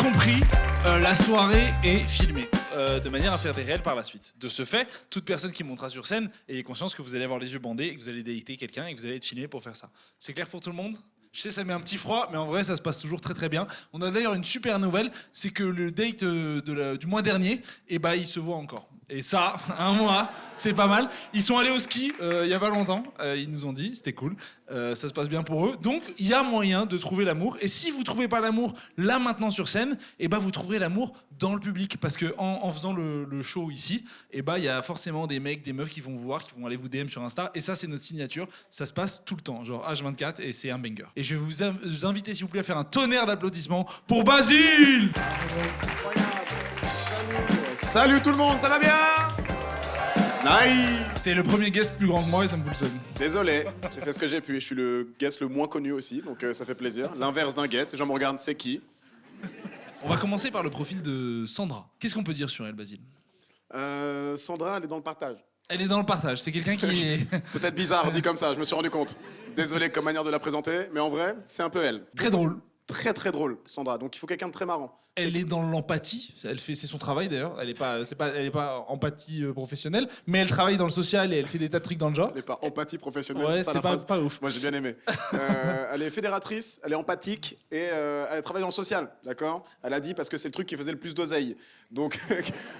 compris, la soirée est filmée. De manière à faire des réels par la suite. De ce fait, toute personne qui montera sur scène ait conscience que vous allez avoir les yeux bandés et que vous allez détecter quelqu'un et que vous allez être filmé pour faire ça. C'est clair pour tout le monde ? Je sais, ça met un petit froid, mais en vrai, ça se passe toujours très très bien. On a d'ailleurs une super nouvelle, c'est que le date du mois dernier, il se voit encore. Et ça, un mois, c'est pas mal. Ils sont allés au ski il y a pas longtemps, ils nous ont dit, c'était cool. Ça se passe bien pour eux. Donc, il y a moyen de trouver l'amour. Et si vous trouvez pas l'amour là maintenant sur scène, vous trouverez l'amour dans le public. Parce que en faisant le show ici, il y a forcément des mecs, des meufs qui vont vous voir, qui vont aller vous DM sur Insta. Et ça, c'est notre signature. Ça se passe tout le temps, genre H24, et c'est un banger. Et je vais vous inviter, s'il vous plaît, à faire un tonnerre d'applaudissements pour Basile. Salut tout le monde, ça va bien? Nice. T'es le premier guest plus grand que moi et ça me fout le seum. Désolé, j'ai fait ce que j'ai pu. Je suis le guest le moins connu aussi, donc ça fait plaisir. L'inverse d'un guest, les gens me regardent, c'est qui? On va commencer par le profil de Sandra. Qu'est-ce qu'on peut dire sur elle, Basile? Sandra, elle est dans le partage. Elle est dans le partage, c'est quelqu'un qui est... Peut-être bizarre dit comme ça, je me suis rendu compte. Désolé comme manière de la présenter, mais en vrai, c'est un peu elle. Très drôle. Très très drôle, Sandra, donc il faut quelqu'un de très marrant. Elle est dans l'empathie, c'est son travail d'ailleurs, elle est pas empathie professionnelle, mais elle travaille dans le social et elle fait des tas de trucs dans le genre. Elle est pas empathie professionnelle, Ouais, c'est ça c'était la phrase. pas ouf. Moi j'ai bien aimé. Elle est fédératrice, elle est empathique et elle travaille dans le social, d'accord? Elle a dit parce que c'est le truc qui faisait le plus d'oseille. Donc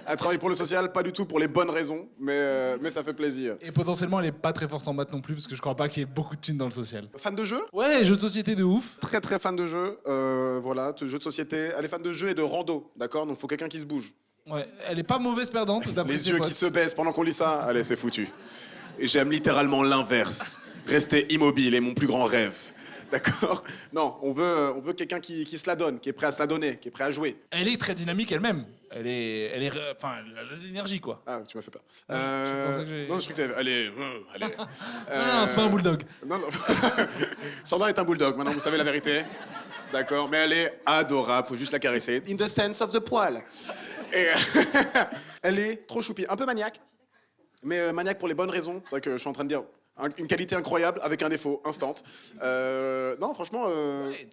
elle travaille pour le social, pas du tout pour les bonnes raisons, mais ça fait plaisir. Et potentiellement elle est pas très forte en maths non plus parce que je crois pas qu'il y ait beaucoup de thunes dans le social. Fan de jeux? Ouais, jeux de société de ouf. Très très fan de jeux, voilà, jeux de société. Elle est fan de jeux et de rando, d'accord? Donc faut quelqu'un qui se bouge. Ouais, elle est pas mauvaise perdante d'après Les ses yeux potes. qui se baissent pendant qu'on lit ça, allez c'est foutu. Et j'aime littéralement l'inverse, rester immobile est mon plus grand rêve. D'accord? Non, on veut quelqu'un qui se la donne, qui est prêt à se la donner, qui est prêt à jouer. Elle est très dynamique elle-même. Elle a de l'énergie quoi. Ah, tu m'as fait peur. pensais que j'ai- Non, je crois que allez. Non, c'est pas un bulldog. Non. Sandra est un bulldog, maintenant vous savez la vérité. D'accord? Mais elle est adorable, faut juste la caresser. In the sense of the poil. Et elle est trop choupie, un peu maniaque. Mais maniaque pour les bonnes raisons. C'est vrai que je suis en train de dire une qualité incroyable avec un défaut, instant. Non, franchement...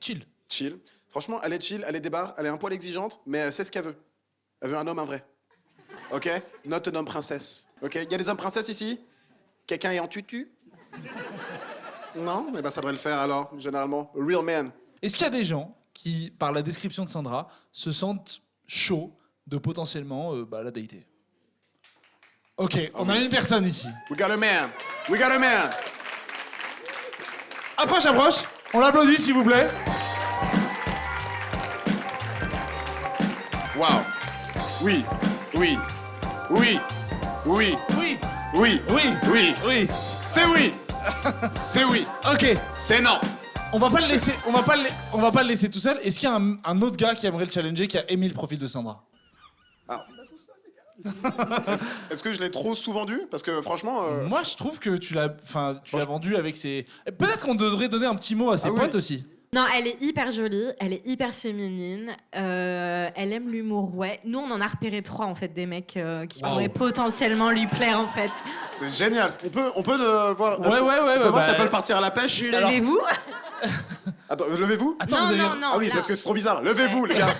Chill. Chill. Franchement, elle est chill, elle est débarre, elle est un poil exigeante, mais elle sait ce qu'elle veut. Elle veut un homme, un vrai. Ok? Not un homme princesse. Ok? Il y a des hommes princesses ici? Quelqu'un est en tutu? Non? Eh ben ça devrait le faire alors, généralement. Real man. Est-ce qu'il y a des gens qui, par la description de Sandra, se sentent chauds de potentiellement la dater? Ok, on a une personne ici. We got a man. We got a man. Approche. On l'applaudit s'il vous plaît. Wow. Oui. Oui. Oui. Oui. Oui. Oui. Oui. Oui. Oui. C'est oui. C'est oui. Ok. C'est non. On va pas le laisser tout seul. Est-ce qu'il y a un autre gars qui aimerait le challenger, qui a aimé le profil de Sandra? Ah. Est-ce que je l'ai trop sous-vendu? Parce que franchement... Moi, je trouve que tu l'as vendu avec ses... Peut-être qu'on devrait donner un petit mot à ses potes aussi. Non, elle est hyper jolie, elle est hyper féminine, elle aime l'humour, ouais. Nous, on en a repéré 3, en fait, des mecs qui pourraient potentiellement lui plaire, en fait. C'est génial. On peut le voir. Ouais. On peut voir si elle peut partir à la pêche. Levez-vous. Attends, levez-vous. Attends, Non, vous avez... non, Ah oui, c'est là. parce que c'est trop bizarre. Levez-vous, les gars.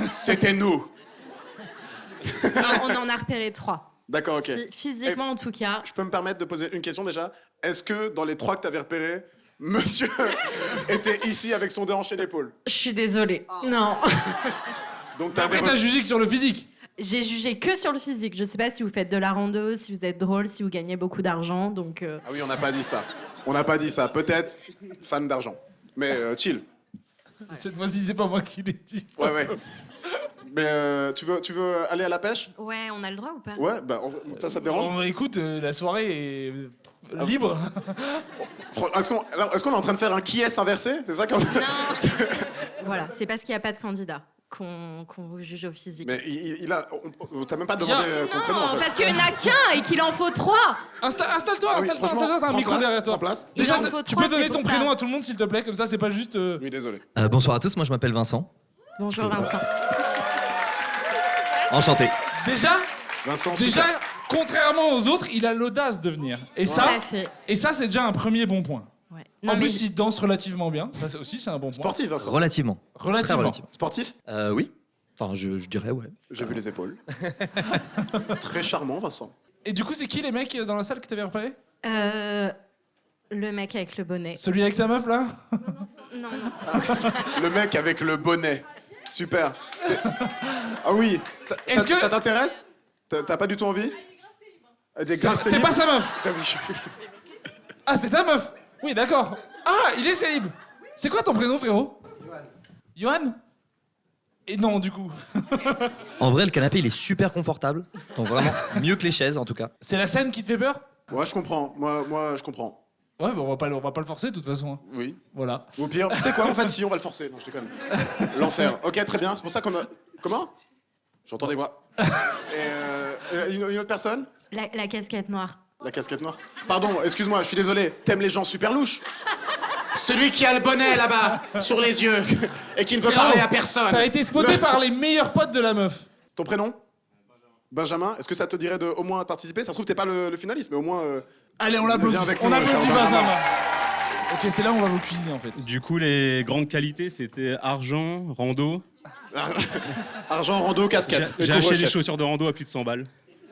C'était nous. Non, on en a repéré 3. D'accord, ok. Physiquement, en tout cas. Je peux me permettre de poser une question déjà? Est-ce que dans les 3 que tu avais repérés, monsieur était ici avec son déhanché d'épaule? Je suis désolée. Non. Donc Après, t'as jugé que sur le physique. J'ai jugé que sur le physique. Je sais pas si vous faites de la rando, si vous êtes drôle, si vous gagnez beaucoup d'argent, donc... Ah oui, on n'a pas dit ça. On n'a pas dit ça. Peut-être fan d'argent. Mais chill. Cette fois-ci, c'est pas moi qui l'ai dit. Ouais. Mais tu veux aller à la pêche? Ouais, on a le droit ou pas? Ouais, bah ça te dérange? Bon, écoute, la soirée est libre. Est-ce qu'on est en train de faire un qui est inversé? C'est ça qu'on... Non. Voilà, c'est parce qu'il n'y a pas de candidat qu'on vous juge au physique. Mais t'as même pas demandé ton prénom en Non, fait. parce qu'il n'y en a qu'un et qu'il en faut 3. Installe-toi, Ah oui, franchement, t'as un prends micro place, derrière toi. prends place. Il Déjà, en faut tu 3, peux donner c'est ton pour ça. prénom à tout le monde s'il te plaît, comme ça c'est pas juste... Oui, désolé. Bonsoir à tous, moi je m'appelle Vincent. Bonjour Vincent. Enchanté. Déjà, Vincent, super. contrairement aux autres, il a l'audace de venir. Et Tout ça, à fait. c'est déjà un premier bon point. Ouais. En plus, il danse relativement bien. Ça aussi, c'est un bon point. Sportif, Vincent. Relativement. Très Relativement. relativement. Sportif. Oui. Enfin, je dirais, ouais. J'ai vu les épaules. Très charmant, Vincent. Et du coup, c'est qui les mecs dans la salle que t'avais repéré? Le mec avec le bonnet. Celui avec sa meuf, là? Non. Le mec avec le bonnet. Super. Ah oui. Ça t'intéresse? T'as pas du tout envie? Des graves T'es célibes. pas sa meuf? Putain, oui. Ah, c'est ta meuf? Oui, d'accord. Ah, il est célib. C'est quoi ton prénom, frérot? Johan. Et non, du coup. En vrai, le canapé, il est super confortable. Donc vraiment, mieux que les chaises, en tout cas. C'est la scène qui te fait peur? Moi, je comprends. Moi, je comprends. Ouais, bah on va pas le forcer de toute façon. Hein. Oui. Voilà. Ou au pire, tu sais quoi, en fait, si, on va le forcer. Non, je déconne. L'enfer. Ok, très bien. C'est pour ça qu'on a. Comment? J'entends des voix. Et une autre personne? La casquette noire. La casquette noire. Pardon, excuse-moi, je suis désolé. T'aimes les gens super louches? Celui qui a le bonnet là-bas, sur les yeux, et qui ne veut parler à personne. T'as été spoté par les meilleurs potes de la meuf. Ton prénom? Benjamin. Est-ce que ça te dirait de au moins participer? Ça se trouve, t'es pas le finaliste, mais au moins. Allez, on l'applaudit. Viens avec On nous, applaudit cher Benjamin. Benjamin. Ok, c'est là où on va vous cuisiner en fait. Du coup, les grandes qualités, c'était argent, rando. Argent, rando, casquette. J'ai acheté des chaussures de rando à plus de 100 balles.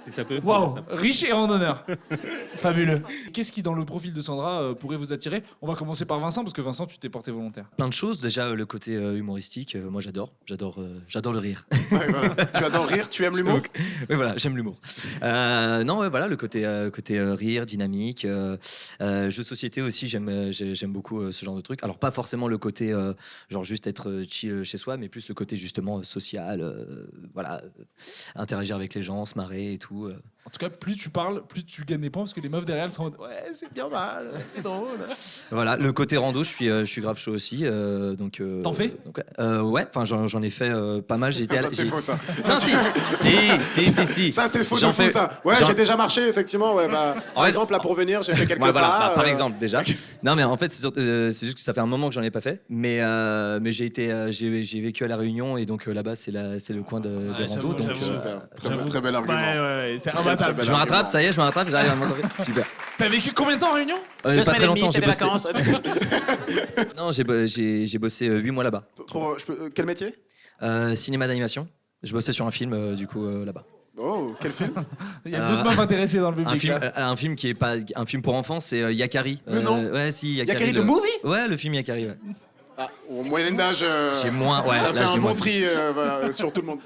Si ça peut. Waouh, Ça peut. riche et randonneur. Fabuleux. Qu'est-ce qui, dans le profil de Sandra, pourrait vous attirer? On va commencer par Vincent, parce que Vincent, tu t'es porté volontaire. Plein de choses. Déjà, le côté humoristique, moi j'adore le rire. Ouais, voilà. Tu adores rire, tu aimes l'humour. Oui, voilà, j'aime l'humour. Non, ouais, voilà, le côté rire, dynamique. Jeux de société aussi, j'aime beaucoup ce genre de truc. Alors, pas forcément le côté, genre juste être chill chez soi, mais plus le côté justement social, voilà, interagir avec les gens, se marrer et tout. En tout cas, plus tu parles, plus tu gagnes des points, parce que les meufs derrière, elles sont en mode ouais, c'est bien mal, c'est drôle. Voilà, le côté rando, je suis grave chaud aussi. Donc, T'en fais? donc, ouais, enfin, j'en ai fait pas mal. J'ai été Ça, c'est faux, ça. Non, si. Ça, c'est faux de J'en fou, fais- ça. Ouais, j'en- j'ai déjà marché, effectivement. Ouais, bah, par Ouais, exemple, là, pour venir, j'ai fait quelques Ouais, voilà, pas. par exemple déjà. Non mais en fait c'est juste que ça fait un moment que j'en ai pas fait, mais j'ai vécu à la Réunion et donc là-bas c'est le coin de des j'avoue, randos. Donc, j'avoue. Super. Très bel argument. Ouais, c'est Très imbattable. bel je me rattrape, argument. ça y est, je me rattrape, j'arrive à m'entendre. Super. T'as vécu combien de temps en Réunion? Pas très longtemps, j'ai bossé. vacances. Non, j'ai bossé 8 mois là-bas. Quel métier? Cinéma d'animation. Je bossais sur un film du coup là-bas. Oh, quel film? Il y a d'autres meufs intéressées dans le public. Un film qui est pas un film pour enfants, c'est Yakari. Mais non. Ouais, si Yakari le- the Movie? Ouais, le film Yakari. Ouais. Ah, au Moyen-Âge. J'ai moins. Ouais, Ça là, fait un j'ai bon moins. tri voilà, sur tout le monde.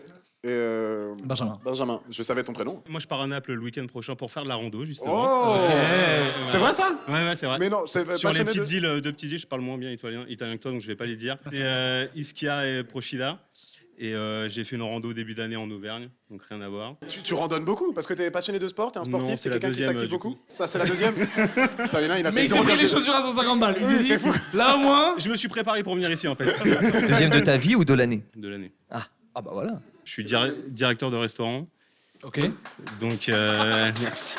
Benjamin. Benjamin, je savais ton prénom. Moi, je pars à Naples le week-end prochain pour faire de la rando, justement. Oh, Ok. c'est vrai ça? Ouais, c'est vrai. Mais non, c'est Sur les passionné petites de... îles, deux petites îles, je parle moins bien italien que toi, donc je vais pas les dire. C'est Ischia et Procida. Et j'ai fait une rando au début d'année en Auvergne, donc rien à voir. Tu randonnes beaucoup parce que t'es passionné de sport, t'es un sportif, Non, c'est c'est la quelqu'un qui deuxième, s'active du beaucoup. coup. Ça, c'est la deuxième. Putain, il a Mais fait il s'est pris les 0,2. chaussures à 150 balles. Il Oui, s'est dit, c'est fou. là au moins. Je me suis préparé pour venir ici, en fait, Deuxième de ta vie ou de l'année? de l'année. Ah bah voilà. Je suis directeur de restaurant, Ok. donc merci.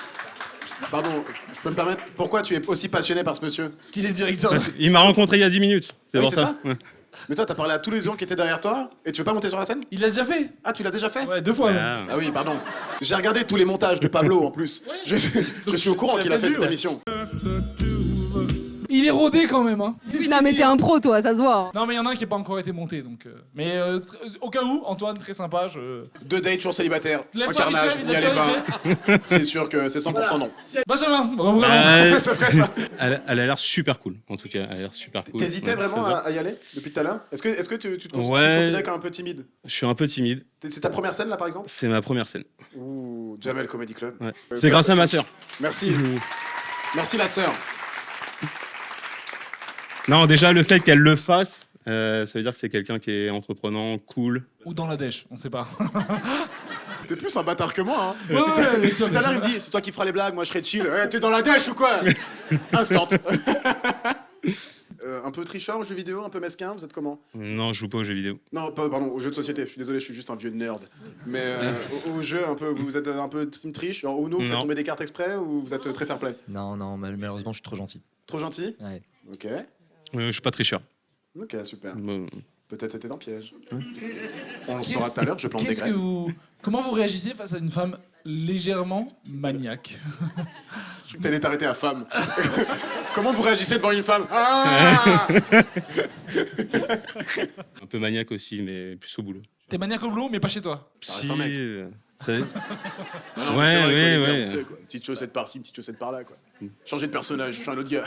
Pardon, je peux me permettre? Pourquoi tu es aussi passionné par ce monsieur? Parce qu'il est directeur. Il m'a rencontré il y a 10 minutes, c'est Oui, pour c'est ça. ça. Mais toi, t'as parlé à tous les gens qui étaient derrière toi et tu veux pas monter sur la scène? Il l'a déjà fait. Ah, tu l'as déjà fait? Ouais, 2 fois. même. Ah. Ah oui, pardon. J'ai regardé tous les montages de Pablo en plus. Je suis au courant tu qu'il l'as a fait vu, cette ouais. émission. Il est rodé quand même. Hein. Non mais t'es un pro toi, ça se voit. Non mais il y en a un qui n'a pas encore été monté donc. Mais au cas où, Antoine très sympa. Je... 2 dates, toujours célibataire. Un Lève-toi vite carnage, fait, n'y allez lève-toi pas. C'est sûr que c'est 100% non. Benjamin, vraiment. C'est vrai ça. Elle a l'air super cool, en tout cas. Elle a l'air super cool. T'hésitais Ouais, vraiment c'est ça. à y aller depuis tout à l'heure? Est-ce que tu te Ouais. considères comme un peu timide? Je suis un peu timide. C'est ta première scène là par exemple? C'est ma première scène. Ouh, Jamel Comedy Club. Ouais. C'est grâce à ma sœur. Merci. Merci la sœur. Non, déjà, le fait qu'elle le fasse, ça veut dire que c'est quelqu'un qui est entreprenant, cool. Ou dans la dèche, on sait pas. T'es plus un bâtard que moi, hein. Ouais, bien sûr, Tout à bien l'heure, il me sûr. dit, c'est toi qui feras les blagues, moi je serai chill. T'es dans la dèche ou quoi? Instant. Un peu tricheur aux jeux vidéo, un peu mesquin, vous êtes comment? Non, je joue pas aux jeux vidéo. Non, pardon, aux jeux de société. Je suis désolé, je suis juste un vieux nerd. Mais aux jeux, un peu, vous êtes un peu team triche. Genre Uno, vous faites Non. tomber des cartes exprès ou vous êtes très fair play? Non, malheureusement je suis trop gentil. Trop gentil? Ouais. Ok. Je suis pas tricheur. Ok, super. Bon, Peut-être c'était un piège. On le saura tout à l'heure, je plante des Qu'est-ce que graines. comment vous réagissez face à une femme légèrement maniaque? Je suis t'allais t'arrêter à femme. Comment vous réagissez devant une femme? Ah Un peu maniaque aussi, mais plus au boulot. T'es maniaque au boulot, mais pas chez toi. Ça reste un mec. ça- Ah non, mais Ouais, c'est vrai que les ouais, gars, ouais. on sait, quoi. Petite chaussette par-ci, petite chaussette par-là, quoi. Changer de personnage, je suis un autre gars.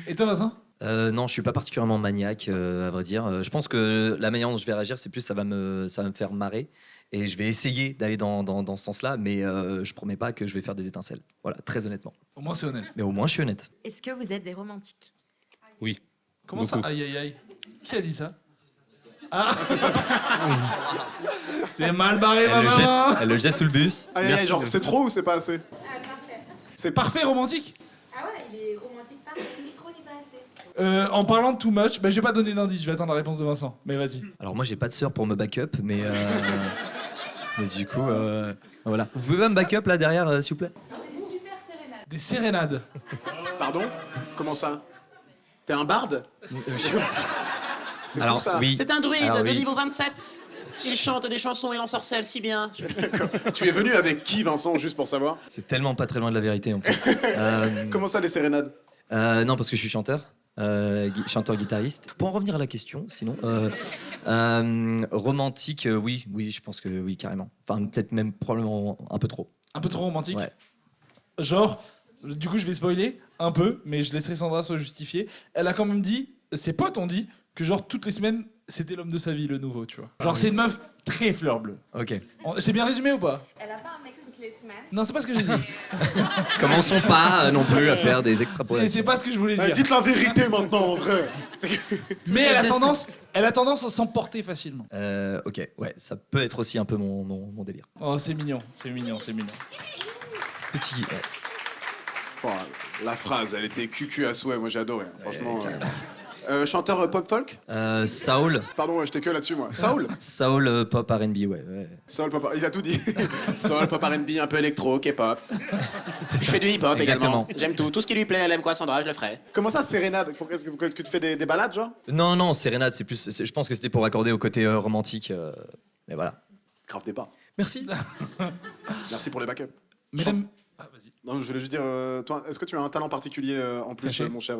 Et toi, Vincent? Non, je suis pas particulièrement maniaque, à vrai dire. Je pense que la manière dont je vais réagir, c'est plus ça va me faire marrer. Et je vais essayer d'aller dans ce sens-là, mais je promets pas que je vais faire des étincelles. Voilà, très honnêtement. Au moins, c'est honnête. Mais au moins, je suis honnête. Est-ce que vous êtes des romantiques? Oui. Comment ça? Beaucoup. Aïe, aïe, aïe. Qui a dit ça? Ah, c'est ça. C'est mal barré, Elle le, jette, Benjamin. elle le jette sous le bus. Aïe, aïe, aïe, genre, c'est trop ou c'est pas assez? C'est parfait romantique. Ah ouais, il est romantique parfait, ni trop ni pas assez. En parlant de too much, je vais pas donner d'indice, je vais attendre la réponse de Vincent. Mais vas-y. Alors moi, j'ai pas de sœur pour me backup, mais du coup, voilà. Vous pouvez pas me backup là derrière, s'il vous plaît? Des super sérénades. Des sérénades. Pardon? Comment ça? T'es un barde? C'est fou Alors, ça. oui. C'est un druide Alors, de oui. niveau 27. Il chante des chansons et l'ensorcelle si bien. Tu es venu avec qui, Vincent, juste pour savoir? C'est tellement pas très loin de la vérité en plus. Comment ça, les sérénades? Non, parce que je suis chanteur. Chanteur-guitariste. Pour en revenir à la question, sinon, romantique, oui, je pense que oui, carrément. Enfin, peut-être même probablement un peu trop. Un peu trop romantique. Ouais. Genre, du coup, je vais spoiler un peu, mais je laisserai Sandra se justifier. Elle a quand même dit, ses potes ont dit, que genre toutes les semaines, c'était l'homme de sa vie, le nouveau, tu vois. Genre, c'est une meuf très fleur bleue. Ok. C'est bien résumé ou pas? Elle a pas un mec toutes les semaines. Non, c'est pas ce que j'ai dit. Commençons pas non plus à faire des C'est extrapolations. pas ce que je voulais dire. Dites la vérité maintenant, en vrai. Mais elle a tendance à s'emporter facilement. Ok, ouais, ça peut être aussi un peu mon délire. Oh, c'est mignon, c'est mignon, c'est mignon. Petit. Ouais. Bon, la phrase, elle était cucu à souhait, moi j'ai adoré. Franchement. Chanteur pop folk? Saul. Pardon, j'étais que là-dessus, moi. Saul? Saul pop R&B, ouais. Soul pop, il a tout dit. Soul pop R&B, un peu électro, K-pop. Je fais du hip-hop Exactement. également. J'aime tout. Tout ce qui lui plaît, elle aime quoi, Sandra, je le ferai. Comment ça, sérénade? Est-ce que tu fais des balades, genre? Non, sérénade, c'est plus. Je pense que c'était pour accorder au côté romantique. Mais voilà. Grave départ. Merci. Merci pour les backups. Mesdames. Ah, vas-y. Non, je voulais juste dire, toi, est-ce que tu as un talent particulier en plus, Caché. mon cher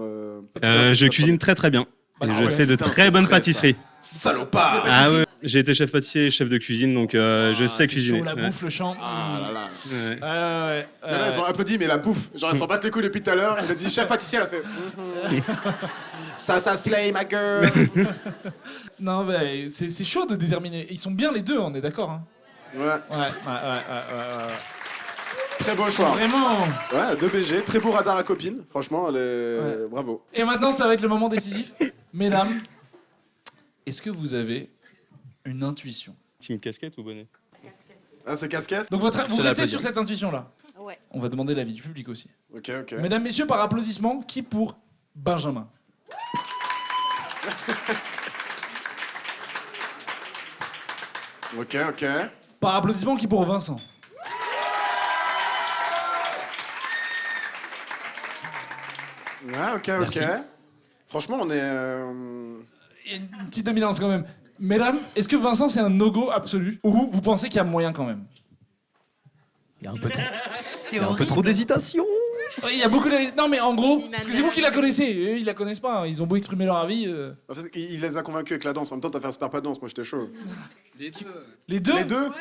Je cuisine très très bien. Et je fais de putain, très c'est bonnes vrai, pâtisseries. Salopard! Ah ouais. J'ai été chef pâtissier et chef de cuisine, donc je sais C'est cuisiner. chaud, la Ouais. bouffe, le chant. Ah là là. Ouais. Ouais. Mais là, ils ont applaudi, mais la bouffe. Genre, elles s'en battent les couilles depuis tout à l'heure. Elle a dit chef pâtissier, elle a fait. Ça slay, ma girl. Non, mais c'est chaud de déterminer. Ils sont bien les deux, on est d'accord. Hein. Ouais, Ouais. très beau choix. Vraiment. Ouais, 2 BG, très beau radar à copine. Franchement, Ouais. bravo. Et maintenant, ça va être le moment décisif. Mesdames, est-ce que vous avez une intuition? Team casquette ou bonnet? Ah, c'est casquette? Donc vous Cela restez peut sur dire. cette intuition-là. Ouais. On va demander l'avis du public aussi. Ok. Mesdames, messieurs, par applaudissement, qui pour Benjamin? Ok. Par applaudissement, qui pour Vincent? Ouais, ok. Merci. Franchement, on est. Il y a une petite dominance quand même. Mesdames, est-ce que Vincent c'est un no-go absolu? Ou vous pensez qu'il y a moyen quand même? Il y a un peu trop, C'est il y a un peu horrible. trop d'hésitation. Oui, il y a beaucoup de... Non mais en gros, Il m'a parce que c'est vous qui la connaissez, eux ils la connaissent pas, hein. Ils ont beau exprimer leur avis. Enfin, il les a convaincus avec la danse. En même temps, t'as fait un super pas de danse. Moi, j'étais chaud. Les deux? Les deux?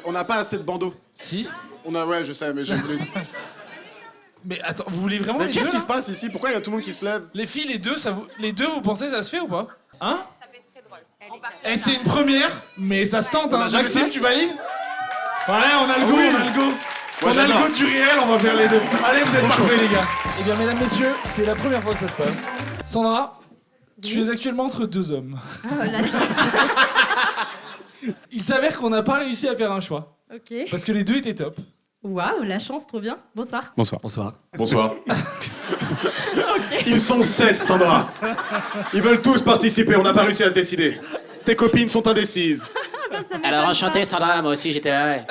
On n'a pas assez de bandeaux. Si. Ouais, je sais, mais j'ai voulu. Mais attends, vous voulez vraiment Mais les qu'est-ce deux qui là se passe ici? Pourquoi il y a tout le monde qui se lève? Les filles, les deux, les deux, vous pensez ça se fait ou pas? Hein? Ça peut être très drôle. On part sur Eh, ça. c'est une première, mais ça se tente, On a hein. jamais Maxime, fait tu valides? Ouais, on a le go, oui. on a le go. Moi, On a le j'adore. go du réel, on va faire les deux. Allez, vous êtes parfaits, les gars. Eh bien, mesdames, messieurs, c'est la première fois que ça se passe. Sandra, tu es actuellement entre deux hommes. Ah, la chance. Il s'avère qu'on n'a pas réussi à faire un choix. Ok. Parce que les deux étaient top. Waouh, la chance, trop bien. Bonsoir. Bonsoir. Bonsoir. Bonsoir. Ok. Ils sont 7, Sandra. Ils veulent tous participer. On n'a pas réussi à se décider. Tes copines sont indécises. Ça m'étonne Alors, pas. enchanté, Sandra, moi aussi j'étais là. Ouais.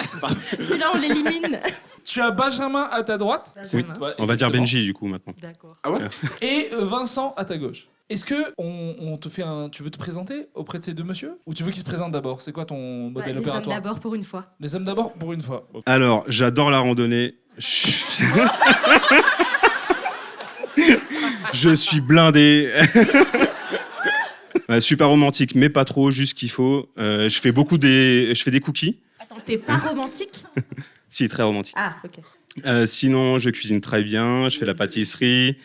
Celui-là, on l'élimine. Tu as Benjamin à ta droite. Oui. Ouais, On va dire exactement. Benji du coup maintenant. D'accord. Ah ouais? Et Vincent à ta gauche. Est-ce que on te fait tu veux te présenter auprès de ces deux messieurs? Ou tu veux qu'ils se présentent d'abord? C'est quoi ton modèle Les hommes opératoire? d'abord pour une fois. Les hommes d'abord pour une fois. Alors, j'adore la randonnée. Je suis blindé. Super romantique, mais pas trop, juste ce qu'il faut. Je fais des cookies. Attends, t'es pas romantique? Si, très romantique. Ah, ok. Sinon, je cuisine très bien, je fais la pâtisserie,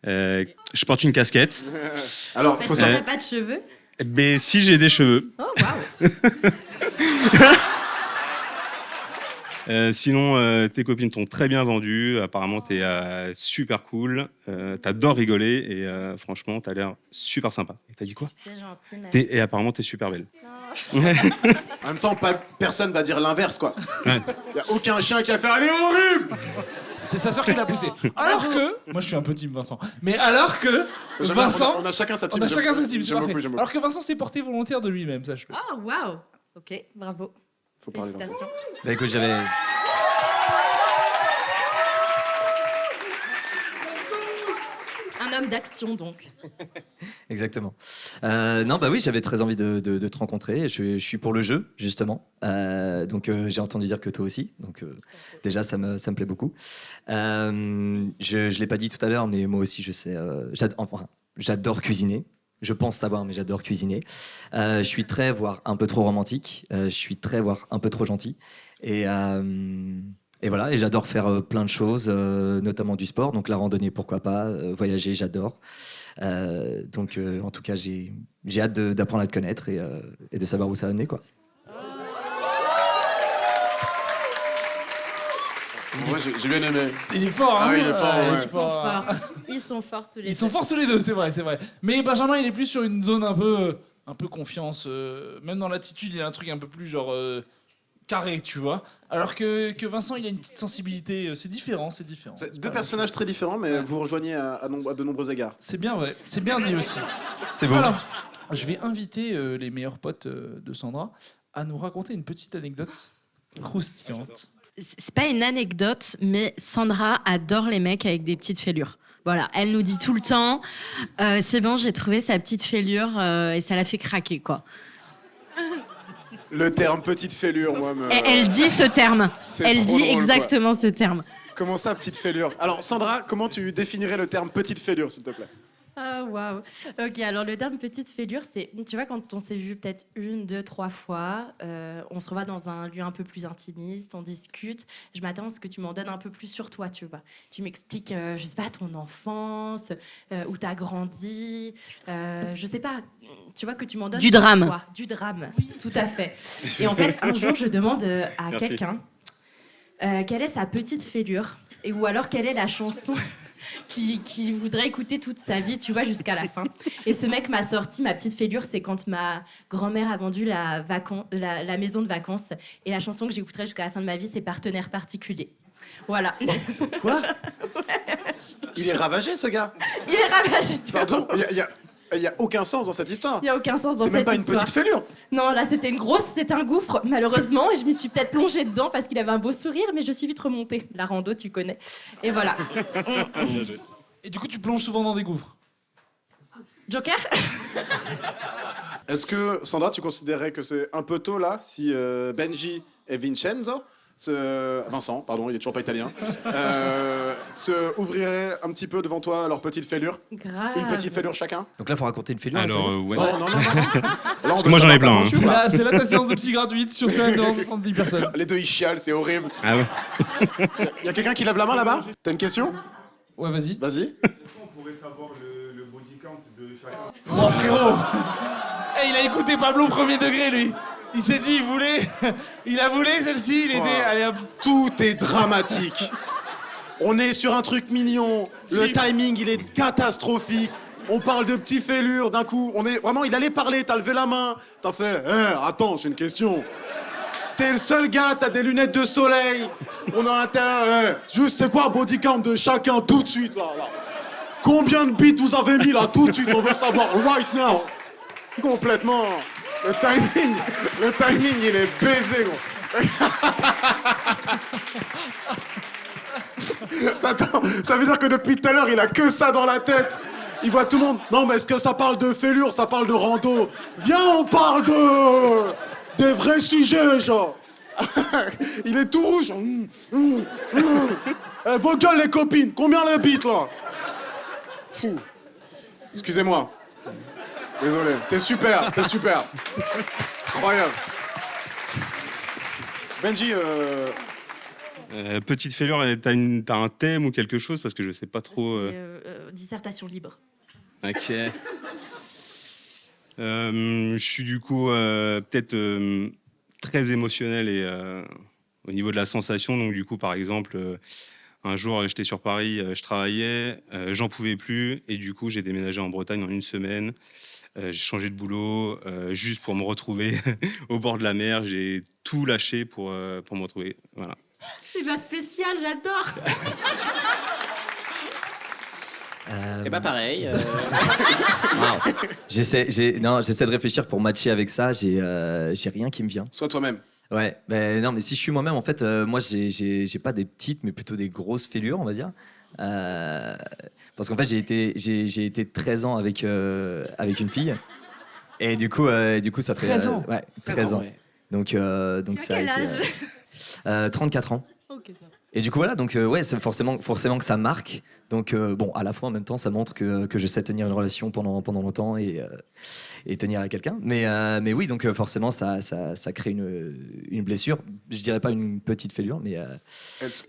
je porte une casquette. Alors, Parce faut que savoir. t'as pas de cheveux? Mais si j'ai des cheveux. Oh, waouh. Sinon, tes copines t'ont très bien vendu. Apparemment, t'es super cool. T'adores rigoler et franchement, t'as l'air super sympa. Et t'as dit quoi? C'est gentil, merci. Et apparemment, t'es super belle. En même temps, personne va dire l'inverse, quoi. Ouais. Y a aucun chien qui va faire « Elle est horrible !» C'est sa sœur qui l'a poussé. Alors que, moi je suis un peu team Vincent, mais alors que Vincent, On a chacun sa team. on a chacun sa team, c'est J'aime parfait. beaucoup, j'aime beaucoup. Alors que Vincent s'est porté volontaire de lui-même, sache-le. Oh, waouh. Ok, bravo. Faut parler Vincent. Félicitations. Bah écoute, j'avais. Un homme d'action, donc. Exactement. Non, bah oui, j'avais très envie de te rencontrer. Je suis pour le jeu, justement. Donc, j'ai entendu dire que toi aussi. Donc, déjà, ça me plaît beaucoup. Je ne l'ai pas dit tout à l'heure, mais moi aussi, je sais. J'adore cuisiner. Je pense savoir, mais j'adore cuisiner. Je suis très, voire un peu trop romantique. Je suis très, voire un peu trop gentil. Et voilà, et j'adore faire plein de choses, notamment du sport. Donc la randonnée, pourquoi pas. Voyager, j'adore. Donc en tout cas, j'ai hâte d'apprendre à te connaître et de savoir où ça va mener, quoi. Moi, j'ai bien aimé. Il est fort, hein. Ah oui, il est fort, ouais. Ils sont forts. Ils sont forts tous les deux. Ils sont forts tous les deux, c'est vrai, c'est vrai. Mais Benjamin, il est plus sur une zone un peu confiance. Même dans l'attitude, il y a un truc un peu plus genre carré, tu vois. Alors que Vincent, il a une petite sensibilité. C'est différent, c'est différent. C'est C'est deux pas- personnages très différents, mais Ouais. vous rejoignez à de nombreux égards. C'est bien, ouais. C'est bien dit aussi. C'est bon. Alors, je vais inviter les meilleurs potes de Sandra à nous raconter une petite anecdote croustillante. C'est pas une anecdote, mais Sandra adore les mecs avec des petites fêlures. Voilà, elle nous dit tout le temps, c'est bon, j'ai trouvé sa petite fêlure et ça l'a fait craquer, quoi. Le terme petite fêlure, moi, me... Elle dit ce terme. C'est Elle trop dit drôle, exactement ce terme. Comment ça, petite fêlure? Alors, Sandra, comment tu définirais le terme petite fêlure, s'il te plaît? Ah, waouh. Ok, alors le terme petite fêlure, c'est, tu vois, quand on s'est vu peut-être 1, 2, 3 fois, on se revoit dans un lieu un peu plus intimiste, on discute. Je m'attends à ce que tu m'en donnes un peu plus sur toi, tu vois. Tu m'expliques, je sais pas, ton enfance, où t'as grandi, je sais pas, tu vois, que tu m'en donnes Du sur drame. toi. Du drame, tout à fait. Et en fait, un jour, je demande à Merci. quelqu'un quelle est sa petite fêlure, ou alors quelle est la chanson qui voudrait écouter toute sa vie, tu vois, jusqu'à la fin. Et ce mec m'a sorti ma petite fêlure, c'est quand ma grand-mère a vendu la maison de vacances. Et la chanson que j'écouterai jusqu'à la fin de ma vie, c'est Partenaire particulier. Voilà. Quoi? Il est ravagé, ce gars. Il est ravagé. tu vois. Pardon, il y a aucun sens dans cette histoire. Il n'y a aucun sens dans C'est cette même pas une histoire. petite fêlure. Non, là, c'était un gouffre, malheureusement. Et je me suis peut-être plongée dedans parce qu'il avait un beau sourire, mais je suis vite remontée. La rando, tu connais. Et voilà. Et du coup, tu plonges souvent dans des gouffres. Joker? Est-ce que, Sandra, tu considérais que c'est un peu tôt, là, si Benji et Vincenzo, Vincent, pardon, il est toujours pas italien, se ouvriraient un petit peu devant toi leur petite fêlure? Grave. Une petite fêlure chacun? Donc là, il faut raconter une fêlure. Alors, ça y est. ouais. Non, non, non, non. Là, Parce que moi, j'en ai plein, hein. C'est là ta séance de psy gratuite sur scène devant 70 personnes. Les deux, ils chialent, c'est horrible. Ah ouais. Y a quelqu'un qui lève la main là-bas? T'as une question? Ouais, vas-y. Vas-y. On pourrait savoir le body count de chacun. Oh frérot. Eh, il a écouté Pablo premier degré, lui. Il s'est dit, il a voulu celle-ci, il était... Wow. Allez, hop. Tout est dramatique. On est sur un truc mignon. Le timing, il est catastrophique. On parle de petits fêlures d'un coup. On est vraiment, il allait parler, t'as levé la main. T'as fait, attends, j'ai une question. T'es le seul gars, t'as des lunettes de soleil. On a intérêt, juste c'est quoi body count de chacun tout de suite là. Combien de bits vous avez mis là tout de suite? On veut savoir right now. Complètement. Le timing, il est baisé, gros. Attends, ça veut dire que depuis tout à l'heure, il a que ça dans la tête. Il voit tout le monde. Non, mais est-ce que ça parle de fêlure, ça parle de rando? Viens, on parle des vrais sujets, genre. Il est tout rouge. Vos gueules, les copines. Combien les bites, là? Fou. Excusez-moi. Désolé. T'es super. Incroyable. Benji, Petite fêlure, t'as un thème ou quelque chose? Parce que je sais pas trop. C'est dissertation libre. Ok. Je suis du coup peut-être très émotionnel et au niveau de la sensation. Donc du coup, par exemple, un jour, j'étais sur Paris, je travaillais, j'en pouvais plus et du coup, j'ai déménagé en Bretagne en une semaine. J'ai changé de boulot juste pour me retrouver au bord de la mer. J'ai tout lâché pour me retrouver. Voilà. C'est pas spécial, j'adore. Et bah pareil. Wow. J'essaie de réfléchir pour matcher avec ça. J'ai rien qui me vient. sois toi-même. Ouais, ben non, mais si je suis moi-même, en fait, moi, j'ai pas des petites, mais plutôt des grosses fêlures, on va dire. Parce qu'en fait, j'ai été 13 ans avec une fille. Et du coup, ça fait... 13 ans. Ouais, 13 ans. Ouais. Donc Tu as ça a quel été... âge 34 ans. Ok, ça va. Et du coup, voilà, donc ouais, c'est forcément que ça marque. Donc bon, à la fois, en même temps, ça montre que je sais tenir une relation pendant longtemps et tenir à quelqu'un. Mais oui, donc forcément, ça crée une blessure. Je dirais pas une petite fêlure, mais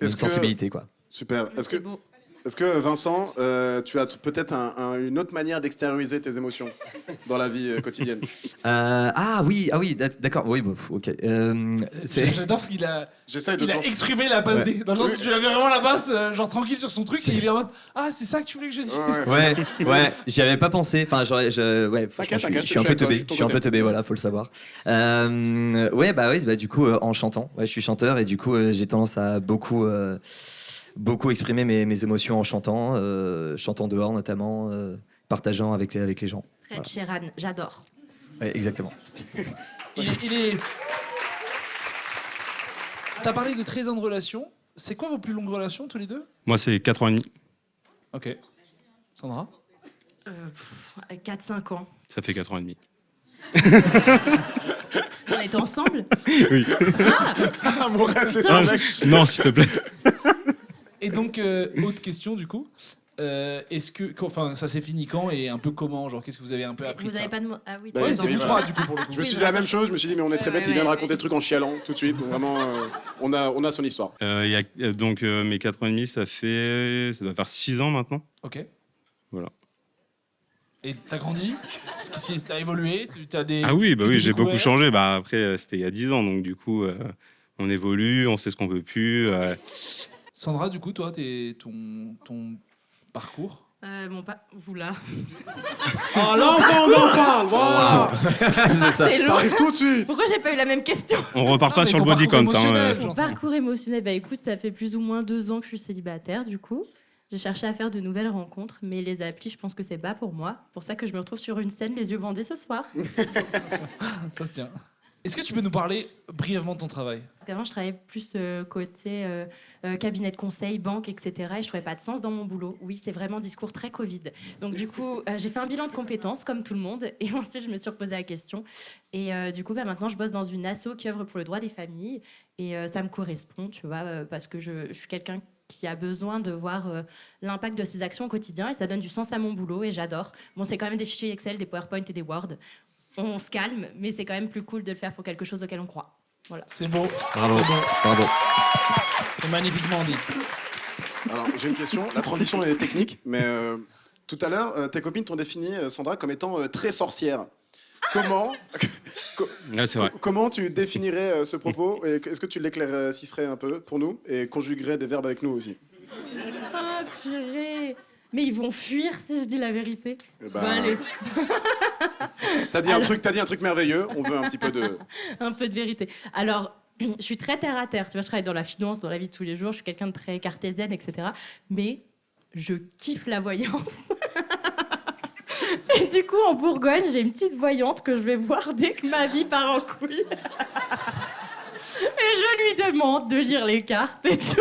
une sensibilité, quoi. Super. C'est beau. Est-ce que Vincent, tu as peut-être une autre manière d'extérioriser tes émotions dans la vie quotidienne? Ah oui, d'accord. Oui, bon, ok. J'adore parce qu'il a, J'essaye de il a lancer- exprimé la passe Ouais. D. Dans le sens où tu l'avais vraiment la passe, genre tranquille sur son truc, et il est en mode ah, c'est ça que tu voulais que je dise. Ouais, j'y avais pas pensé. Enfin, ouais, franchement, T'inquiète, je suis un peu je suis teubé. de ton Je suis un peu côté. teubé, voilà, faut le savoir. Du coup, en chantant. Ouais, je suis chanteur et du coup, j'ai tendance à beaucoup exprimer mes émotions en chantant, chantant dehors notamment, partageant avec les gens. Ed Sheeran, j'adore. Ouais, exactement. Il est. T'as parlé de 13 ans de relation. C'est quoi vos plus longues relations tous les deux? Moi, c'est 4 ans et demi. Ok. Sandra? 4-5 ans. Ça fait 4 ans et demi. On est ensemble? Oui. Ah, mon rêve, c'est ça, mec. Non, s'il te plaît. Et donc, autre question du coup. Enfin, ça s'est fini quand et un peu comment? Genre, qu'est-ce que vous avez un peu appris Vous de ça? avez pas de mots. Ah oui, Bah, Ouais, oui, c'est oui, vous bah. trois du coup pour le coup. Je me suis dit la même chose, je me suis dit, mais on est très bête, il vient de raconter ouais. le truc en chialant tout de suite. Donc vraiment, on a son histoire. Donc, mes 4 ans et demi, ça doit faire 6 ans maintenant. Ok. Voilà. Et t'as grandi? T'as évolué? T'as des. Ah oui, bah tu oui, t'es j'ai beaucoup découvert changé. Bah, après, c'était il y a 10 ans, donc du coup, on évolue, on sait ce qu'on veut plus. Sandra, du coup, toi, ton parcours? Vous là. Ah, là, on en parle, voilà. C'est ça. C'est Ça long. arrive tout de suite. Pourquoi j'ai pas eu la même question? On repart pas mais sur le ton body parcours count. émotionnel. Mon J'entends. parcours émotionnel, bah écoute, ça fait plus ou moins 2 ans que je suis célibataire du coup. J'ai cherché à faire de nouvelles rencontres, mais les applis, je pense que c'est pas pour moi. C'est pour ça que je me retrouve sur une scène les yeux bandés ce soir. Ça se tient. Est-ce que tu peux nous parler brièvement de ton travail? Parce qu'avant, je travaillais plus côté cabinet de conseil, banque, etc. Et je trouvais pas de sens dans mon boulot. Oui, c'est vraiment discours très Covid. Donc du coup, j'ai fait un bilan de compétences, comme tout le monde. Et ensuite, je me suis reposé la question. Et du coup, maintenant, je bosse dans une asso qui œuvre pour le droit des familles. Et ça me correspond, tu vois, parce que je suis quelqu'un qui a besoin de voir l'impact de ses actions au quotidien. Et ça donne du sens à mon boulot et j'adore. Bon, c'est quand même des fichiers Excel, des PowerPoint et des Word. On se calme, mais c'est quand même plus cool de le faire pour quelque chose auquel on croit. Voilà. C'est beau. Bravo. C'est beau. Bravo. C'est magnifiquement dit. Alors, j'ai une question. La transition est technique, mais tout à l'heure, tes copines t'ont défini, Sandra, comme étant très sorcière. Comment, Ouais, c'est vrai. comment tu définirais ce propos et est-ce que tu l'éclaircisserais un peu pour nous et conjuguerais des verbes avec nous aussi? Ah, purée! Mais ils vont fuir si je dis la vérité. Eh ben, Bon, allez, T'as dit un truc merveilleux. On veut un petit peu de. un peu de vérité. Alors, je suis très terre à terre. Tu vois, je travaille dans la finance, dans la vie de tous les jours. Je suis quelqu'un de très cartésienne, etc. Mais je kiffe la voyance. Et du coup, en Bourgogne, j'ai une petite voyante que je vais voir dès que ma vie part en couille. Et je lui demande de lire les cartes et tout.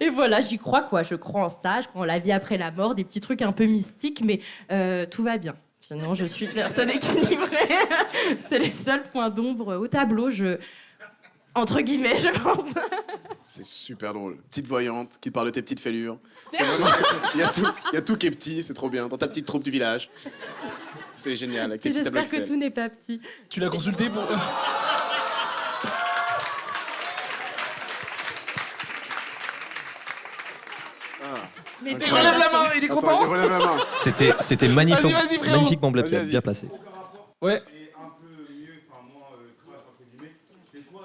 Et voilà, j'y crois quoi. Je crois en ça, je crois en la vie après la mort, des petits trucs un peu mystiques, mais tout va bien. Sinon, je suis une personne équilibrée. C'est les seuls points d'ombre au tableau, entre guillemets, je pense. C'est super drôle. Petite voyante qui te parle de tes petites fêlures. C'est vraiment... il y a tout qui est petit, c'est trop bien. Dans ta petite troupe du village. C'est génial. Avec tes petits tableaux J'espère que Excel. tout n'est pas petit. Tu l'as consulté pour. Mais Il relève la main, il est Attends, content. il relève la main. C'était magnifique, Vas-y, frérot. magnifiquement Vas-y. bien placé. Ouais. Et un peu mieux, enfin moins trash entre guillemets, c'est quoi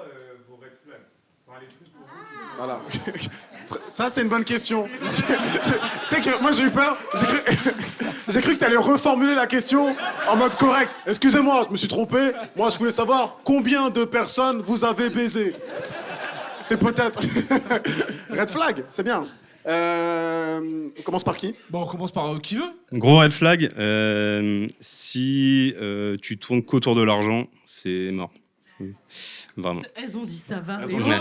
vos red flags? Enfin les trucs pour vous qui sont... Voilà. Ça, c'est une bonne question. Tu sais que moi, j'ai eu peur. J'ai cru que tu allais reformuler la question en mode correct. Excusez-moi, je me suis trompé. Moi, je voulais savoir combien de personnes vous avez baisé. C'est peut-être... Red flag, c'est bien. On commence par qui? Bon, on commence par qui veut. Gros red flag, si tu tournes qu'autour de l'argent, c'est mort. Vraiment. Elles ont dit ça va. Elles mais ont bon. dit-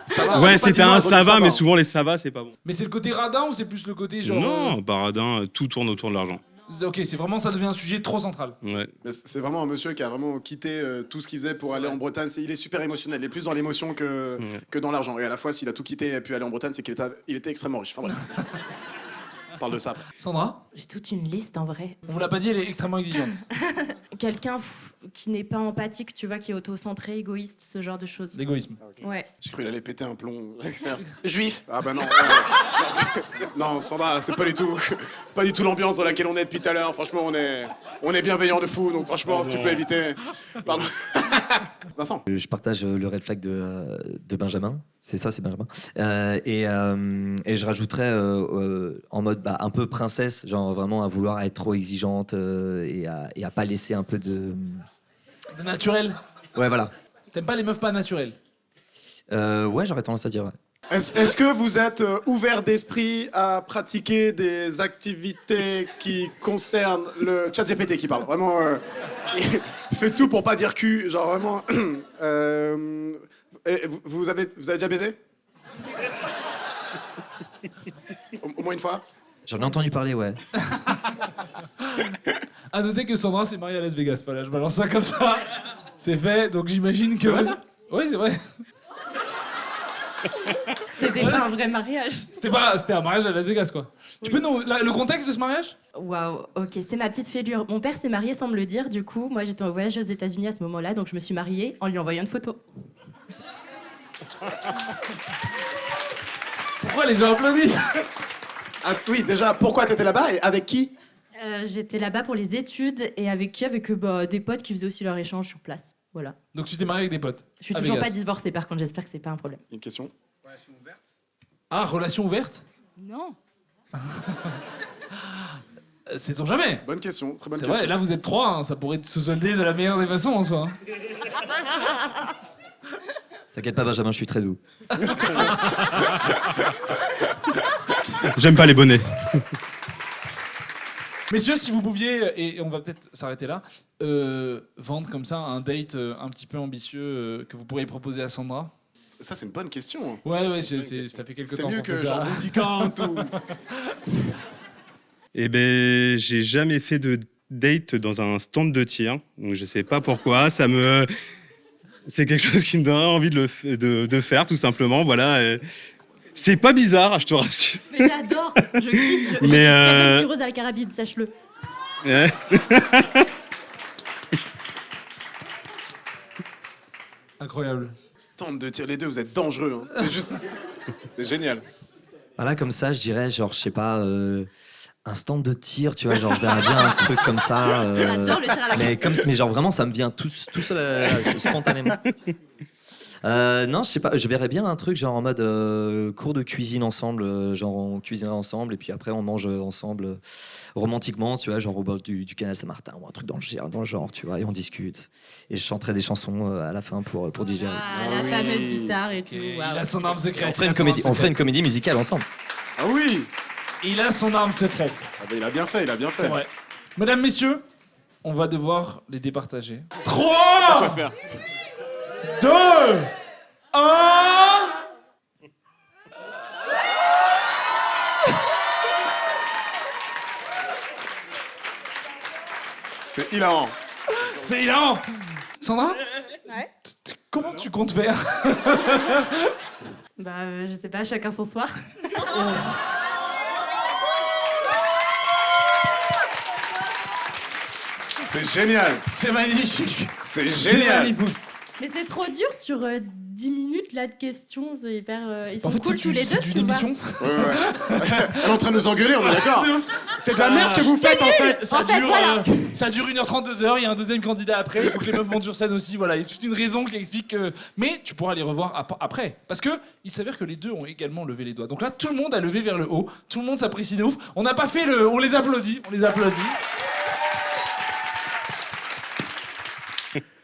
Ça va, Ouais, j'ai pas c'était dit moi, un elles ont dit ça va, mais va. souvent les ça va, c'est pas bon. Mais c'est le côté radin ou c'est plus le côté genre. Non, Baradin, tout tourne autour de l'argent. Ok, c'est vraiment, ça devient un sujet trop central. Ouais. Mais c'est vraiment un monsieur qui a vraiment quitté tout ce qu'il faisait pour aller en Bretagne. Il est super émotionnel. Il est plus dans l'émotion que dans l'argent. Et à la fois, s'il a tout quitté et pu aller en Bretagne, c'est qu'il était extrêmement riche. Enfin bref. On parle de ça. Sandra, J'ai toute une liste en vrai. on vous l'a pas dit, elle est extrêmement exigeante. Quelqu'un qui n'est pas empathique, tu vois, qui est auto-centré, égoïste, ce genre de choses. L'égoïsme. Ouais. J'ai cru qu'il allait péter un plomb. Faire juif. Ah bah non. Non, Sandra, c'est pas du tout l'ambiance dans laquelle on est depuis tout à l'heure. Franchement, on est bienveillant de fou. Donc franchement, si tu peux éviter. Pardon. Vincent. Je partage le red flag de Benjamin. C'est ça, c'est Benjamin. Et je rajouterais en mode un peu princesse, genre vraiment à vouloir être trop exigeante et à pas laisser un peu de... De naturel. Ouais, voilà. T'aimes pas les meufs pas naturelles? Ouais, j'aurais tendance à dire. Ouais. Est-ce que vous êtes ouvert d'esprit à pratiquer des activités qui concernent le ChatGPT qui parle vraiment il fait tout pour pas dire cul, genre vraiment. Vous avez déjà baisé? Au moins une fois? J'en ai entendu parler, ouais. À noter que Sandra s'est mariée à Las Vegas. Voilà, je balance ça comme ça. C'est fait, donc j'imagine que. C'est vrai, ça? Oui, c'est vrai. C'était pas un vrai mariage. C'était un mariage à Las Vegas, quoi. Tu peux nous. Le contexte de ce mariage? Waouh, ok, c'est ma petite fêlure. Mon père s'est marié sans me le dire, du coup, moi j'étais en voyage aux États-Unis à ce moment-là, donc je me suis mariée en lui envoyant une photo. Pourquoi les gens applaudissent? Ah, oui, déjà, pourquoi t'étais là-bas et avec qui? J'étais là-bas pour les études et avec qui? Avec des potes qui faisaient aussi leur échange sur place. Voilà. Donc tu t'es marié avec des potes? Je suis à toujours Vegas. pas divorcée, par contre, j'espère que c'est pas un problème. Une question. Ah, relation ouverte? Non. Sait-on jamais? Bonne question, très bonne C'est question. vrai, là vous êtes trois, hein, ça pourrait se solder de la meilleure des façons en soi. Hein. T'inquiète pas, Benjamin, je suis très doux. J'aime pas les bonnets. Messieurs, si vous pouviez, et on va peut-être s'arrêter là, vendre comme ça un date un petit peu ambitieux que vous pourriez proposer à Sandra. Ça, c'est une bonne question. Ouais, ça fait quelques C'est temps mieux qu'on que fait ça. genre bodycount ou... Eh ben, j'ai jamais fait de date dans un stand de tir, donc je sais pas pourquoi. C'est quelque chose qui me donnerait envie de faire, tout simplement. Voilà. C'est pas bizarre, je te rassure. Mais j'adore, je kiffe, je suis Mais, très bonne tireuse à la carabine, sache-le. Ouais. Incroyable. Stand de tir, les deux, vous êtes dangereux. Hein. C'est juste... C'est génial. Voilà, comme ça, je dirais, genre, je sais pas, un stand de tir, tu vois, genre, je verrais bien un truc comme ça. J'adore le tir à la carabine. Mais genre, vraiment, ça me vient tout seul, spontanément. Non, je sais pas, je verrais bien un truc genre en mode cours de cuisine ensemble, genre on cuisinerait ensemble et puis après on mange ensemble romantiquement, tu vois, genre au bord du canal Saint-Martin ou un truc dans le genre, tu vois, et on discute. Et je chanterai des chansons à la fin pour digérer. Ah, la fameuse guitare et tout. Et waouh. il a son arme secrète. On ferait une comédie musicale ensemble. Ah oui. Il a son arme secrète. Ah bah, il a bien fait. C'est vrai. Mesdames, messieurs, on va devoir les départager. Quoi 3, faire 2, 1... C'est hilarant. C'est hilarant. Sandra, Ouais. comment tu comptes faire? Bah, je sais pas, chacun son soir. C'est génial. C'est magnifique. C'est C'est génial. magnifique. Mais c'est trop dur sur 10 minutes là de questions. C'est hyper. Ils sont En fait, cool tous les deux, c'est tu une vois. émission. Ouais, ouais. Elle est en train de nous engueuler, on est d'accord. C'est de la merde ce que vous faites en fait. Ça En fait, dure, voilà. ça dure 1h30, 2h, il y a un deuxième candidat après, il faut que les meufs montent sur scène aussi, voilà, il y a toute une raison qui explique que... Mais tu pourras les revoir après, parce que il s'avère que les deux ont également levé les doigts. Donc là, tout le monde a levé vers le haut, tout le monde s'apprécie de ouf, on n'a pas fait le... On les applaudit, on les applaudit.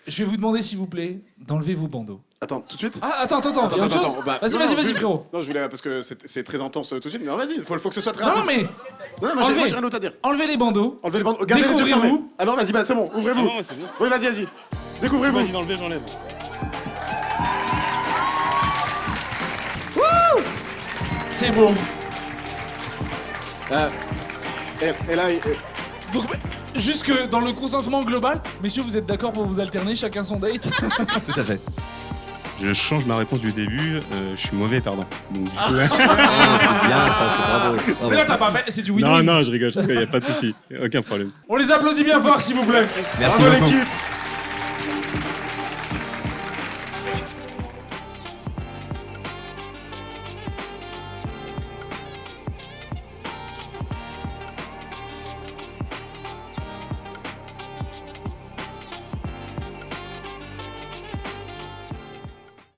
Je vais vous demander, s'il vous plaît, d'enlever vos bandeaux. Attends, tout de suite. Ah, attends, il y a autre chose Bah, Vas-y, non, vas-y, non, vas-y, je- frérot. Non, je voulais parce que c'est très intense tout de suite, mais non, vas-y, faut que ce soit très Non, rapide. mais Non, moi j'ai rien d'autre à dire. enlevez les bandeaux. Enlevez les bandes, gardez les yeux fermés. Découvrez-vous. Ah non, vas-y, bah c'est bon, ouvrez-vous. Non, c'est bon. Oui, vas-y. Découvrez-vous. Vas-y, l'enlever, j'enlève. C'est beau. Et là, Donc, jusque dans le consentement global, messieurs, vous êtes d'accord pour vous alterner, chacun son date? Tout à fait. Je change ma réponse du début, je suis mauvais perdant. Donc, du coup, Ah, c'est bien ça, c'est bravo. Bravo. Mais là, t'as pas... C'est du non, win-win. non, je rigole, il n'y a pas de souci, aucun problème. On les applaudit bien fort, s'il vous plaît. Merci bravo beaucoup. l'équipe.